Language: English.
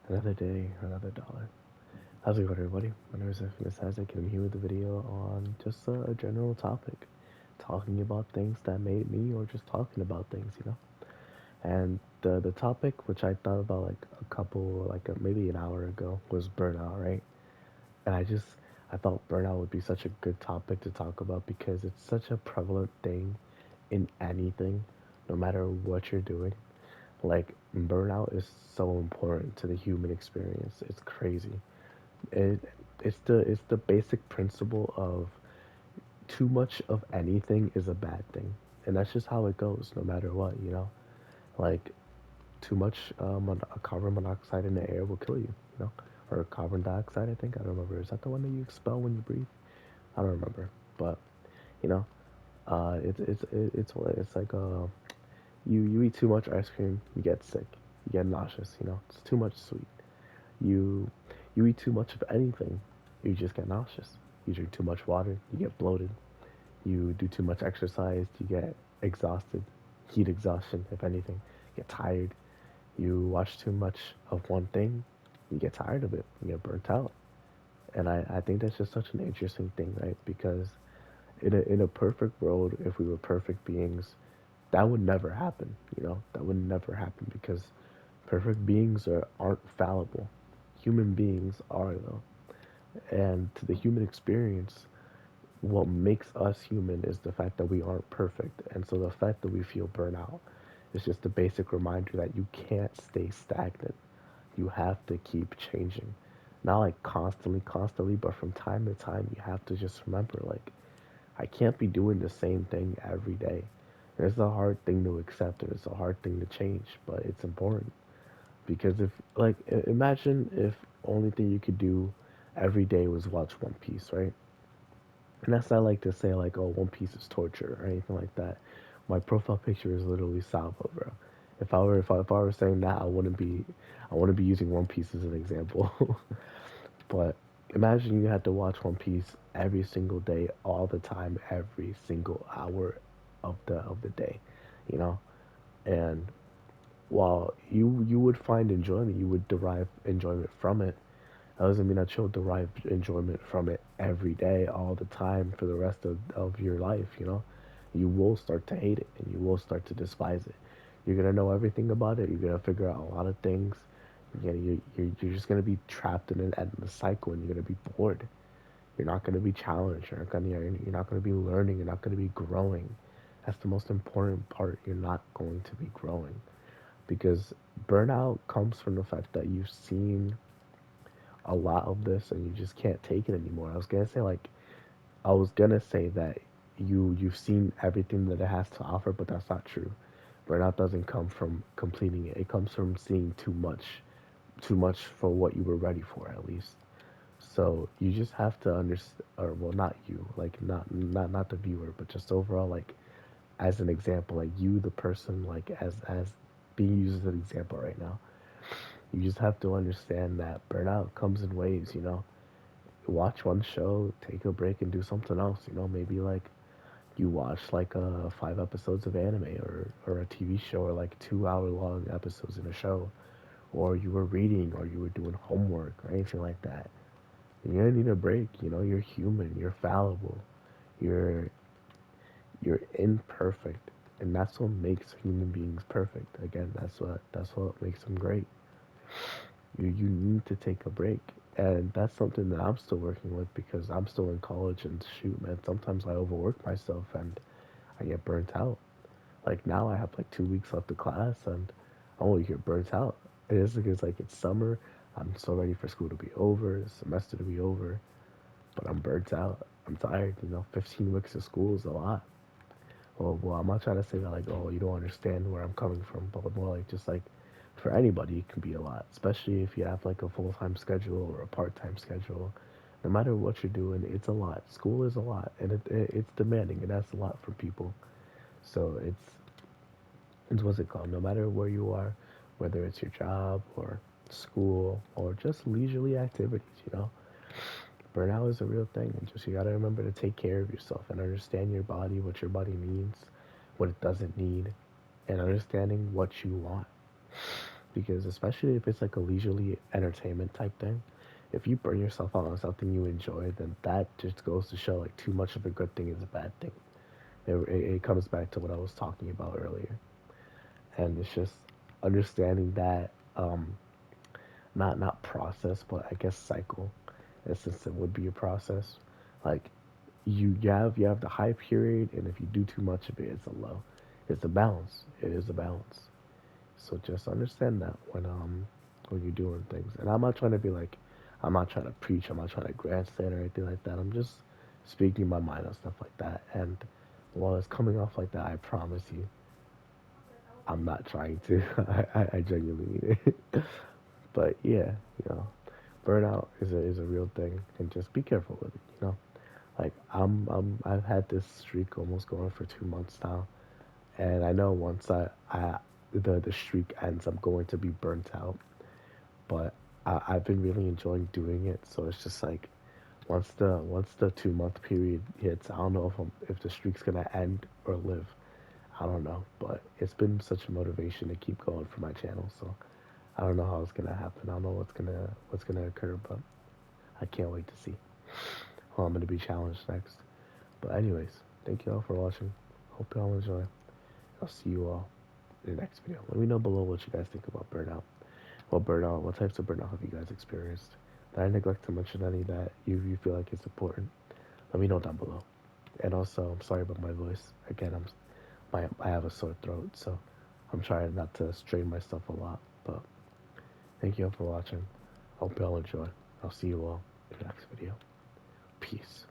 Another day, another dollar. How's it going, everybody? My name is Miss Isaac, and I'm here with a video on just a general topic, talking about things that made me, or just talking about things. And the topic, which I thought about like a couple, maybe an hour ago, was burnout, right? And I thought burnout would be such a good topic to talk about because it's such a prevalent thing in anything, no matter what you're doing. Like burnout is so important to the human experience. It's crazy. It it's the basic principle of too much of anything is a bad thing, and that's just how it goes, no matter what. Like too much carbon monoxide in the air will kill you, or carbon dioxide. I think I don't remember. Is that the one that you expel when you breathe? I don't remember, but you know, it's like you eat too much ice cream, you get sick, you get nauseous. It's too much sweet. You you eat too much of anything, you just get nauseous. You drink too much water, you get bloated. You do too much exercise, you get exhausted, heat exhaustion, if anything. You get tired. You watch too much of one thing, you get tired of it, you get burnt out. And I think that's just such an interesting thing, right? Because in a perfect world, if we were perfect beings, that would never happen. That would never happen because perfect beings aren't fallible. Human beings are, though. And to the human experience, what makes us human is the fact that we aren't perfect. And so the fact that we feel burnout is just a basic reminder that you can't stay stagnant. You have to keep changing. Not like constantly, but from time to time, you have to just remember, like, I can't be doing the same thing every day. And it's a hard thing to accept and it's a hard thing to change, but it's important. Because if, like, imagine if only thing you could do every day was watch One Piece, right? And that's not like to say like, oh, One Piece is torture or anything like that. My profile picture is literally Sabo, bro. If I were saying that, I wouldn't be using One Piece as an example. But imagine you had to watch One Piece every single day, all the time, every single hour of the day, you know. And while you would find enjoyment, you would derive enjoyment from it. That doesn't mean that you'll derive enjoyment from it every day, all the time, for the rest of your life. You will start to hate it and you will start to despise it. You're gonna know everything about it. You're gonna figure out a lot of things. You're just gonna be trapped in an endless cycle and you're gonna be bored. You're not gonna be challenged. You're not gonna be learning. You're not gonna be growing. That's the most important part. You're not going to be growing because burnout comes from the fact that you've seen a lot of this and you just can't take it anymore. I was gonna say that you've seen everything that it has to offer, but that's not true. Burnout doesn't come from completing it. It comes from seeing too much for what you were ready for, at least. So you just have to understand, or well, not you, like not the viewer, but just overall, like as an example, like you, the person, like as being used as an example right now. You just have to understand that burnout comes in waves. Watch one show, take a break, and do something else. Maybe like you watch like 5 episodes of anime or a TV show or like 2 hour long episodes in a show, or you were reading or you were doing homework or anything like that. You're gonna need a break. You're human. You're fallible. You're you're imperfect, and that's what makes human beings perfect. Again, that's what makes them great. You need to take a break. And that's something that I'm still working with because I'm still in college and shoot, man, sometimes I overwork myself and I get burnt out. Like now I have like 2 weeks left of class and I only get burnt out. It is because like it's summer, I'm so ready for school to be over, the semester to be over, but I'm burnt out. I'm tired. 15 weeks of school is a lot. Well, I'm not trying to say that like, oh, you don't understand where I'm coming from, but more like just like for anybody, it can be a lot, especially if you have like a full time schedule or a part time schedule. No matter what you're doing, it's a lot. School is a lot, and it's demanding, and that's a lot for people. So it's what's it called? No matter where you are, whether it's your job or school or just leisurely activities. Burnout is a real thing, and just you gotta remember to take care of yourself and understand your body, what your body needs, what it doesn't need, and understanding what you want. because especially if it's like a leisurely entertainment type thing, if you burn yourself out on something you enjoy, then that just goes to show like too much of a good thing is a bad thing. It comes back to what I was talking about earlier, and it's just understanding that not process, but I guess cycle, and since it would be a process, like you have the high period, and if you do too much of it, it's a low. It's a balance. It is a balance. So just understand that when you're doing things. And I'm not trying to be like, I'm not trying to preach. I'm not trying to grandstand or anything like that. I'm just speaking my mind on stuff like that. And while it's coming off like that, I promise you, I'm not trying to. I genuinely mean it. But yeah, you know, burnout is a real thing, and just be careful with it. Like I've had this streak almost going for 2 months now, and I know once the streak ends, I'm going to be burnt out. But I've been really enjoying doing it, so it's just like once the 2 month period hits, I don't know if the streak's gonna end or live. I don't know, but it's been such a motivation to keep going for my channel. So I don't know how it's gonna happen. I don't know what's gonna occur, but I can't wait to see how I'm gonna be challenged next. But anyways, thank you all for watching. Hope you all enjoy. I'll see you all in the next video. Let me know below what you guys think about burnout. What types of burnout have you guys experienced? Did I neglect to mention any that you feel like is important? Let me know down below. And also, I'm sorry about my voice. Again, I have a sore throat, so I'm trying not to strain myself a lot. But thank you all for watching. Hope you all enjoy. I'll see you all in the next video. Peace.